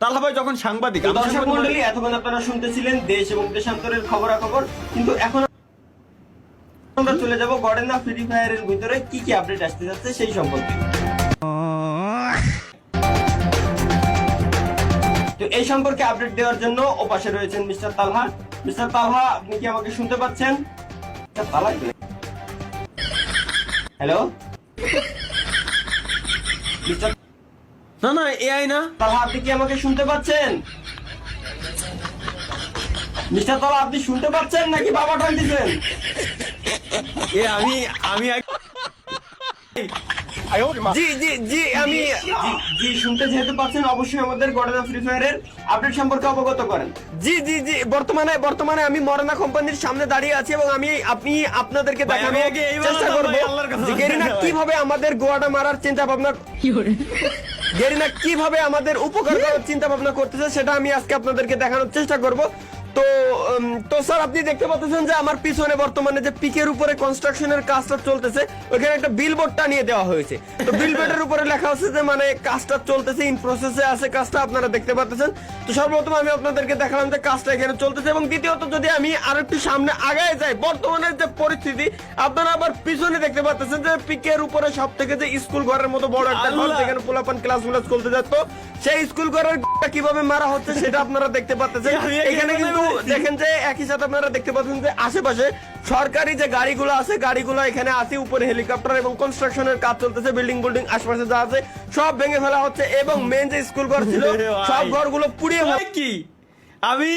তালহা ভাই যখন সাংবাদিক, আমি দর্শক সাংবাদিক মন্ডলী, এতক্ষণ আপনারা শুনতেছিলেন দেশ এবং দেশান্তরের খবরাখবর, কিন্তু এখন আমরা চলে যাব গডেনা ফ্রি ফায়ারের ভিতরে কি কি আপডেট আসতে যাচ্ছে সেই সম্পর্কে। তো এই সম্পর্কে আপডেট দেওয়ার জন্য ওপাশে রয়েছেন মিস্টার তালহা। মিস্টার তালহা, আপনি কি আমাকে শুনতে পাচ্ছেন? হ্যালো মিস্টার না না এআই না। তালহা, আপনি কি আমাকে শুনতে পাচ্ছেন? মিস্টার তালহা, আপনি শুনতে পাচ্ছেন নাকি বাবা টানতেছেন? এ আমি জি জি জি, আমি জি শুনতে যেহেতু পাচ্ছেন, অবশ্যই আমাদের গডেনা ফ্রি ফায়ারের আপডেট সম্পর্কে অবগত করেন। জি জি জি, বর্তমানে আমি মরনা কোম্পানির সামনে দাঁড়িয়ে আছি এবং আপনি আপনাদেরকে ভাই, দেখানোর আমি আগে এই চেষ্টা বললাম, করব ভাই, আল্লাহর কথা যে গেরিনা ভাই। কিভাবে আমাদের গোয়াটা মারার চিন্তা ভাবনা, গেরিনা কিভাবে আমাদের উপকার করার চিন্তা ভাবনা করতেছে সেটা আমি আজকে আপনাদেরকে দেখানোর চেষ্টা করব। তো স্যার, আপনি দেখতে পাচ্ছেন যে আমার পিছনে বর্তমানে যে পিকের উপরে কনস্ট্রাকশনের কাজটা চলতেছে, ওখানে একটা বিলবোর্ড টানিয়ে দেওয়া হয়েছে। তো বিলবোর্ডের উপরে লেখা আছে যে মানে কাজটা চলতেছে, ইন প্রসেসে আছে কাজটা, আপনারা দেখতে পাচ্ছেন। তো সর্বপ্রথম আমি আপনাদেরকে দেখালাম যে কাজটা এখানে চলতেছে, এবং দ্বিতীয়ত যদি আমি আরেকটু সামনে আগায় যাই, বর্তমানের যে পরিস্থিতি আপনারা আবার পিছনে দেখতে পাচ্ছেন যে পিকের উপরে সব থেকে যে স্কুল ঘরের মতো বড় একটা ঘর, আল্লাহ। যেখানে পোলাপান ক্লাস করতে যেত, সেই স্কুল ঘরের কিভাবে মারা হচ্ছে সেটা আপনারা দেখতে পাচ্ছেন। এখানে কিন্তু দেখেন যে একই সাথে আপনারা দেখতে পাচ্ছেন যে আশেপাশে সরকারি যে গাড়িগুলো আছে, গাড়িগুলো এখানে আছে, উপরে হেলিকপ্টার এবং কনস্ট্রাকশনের কাজ চলতেছে, বিল্ডিং আশেপাশে যা আছে সব ভেঙে ফেলা হচ্ছে, এবং মেন যে স্কুল ঘর ছিল সব ঘরগুলো পুড়িয়ে কি আমি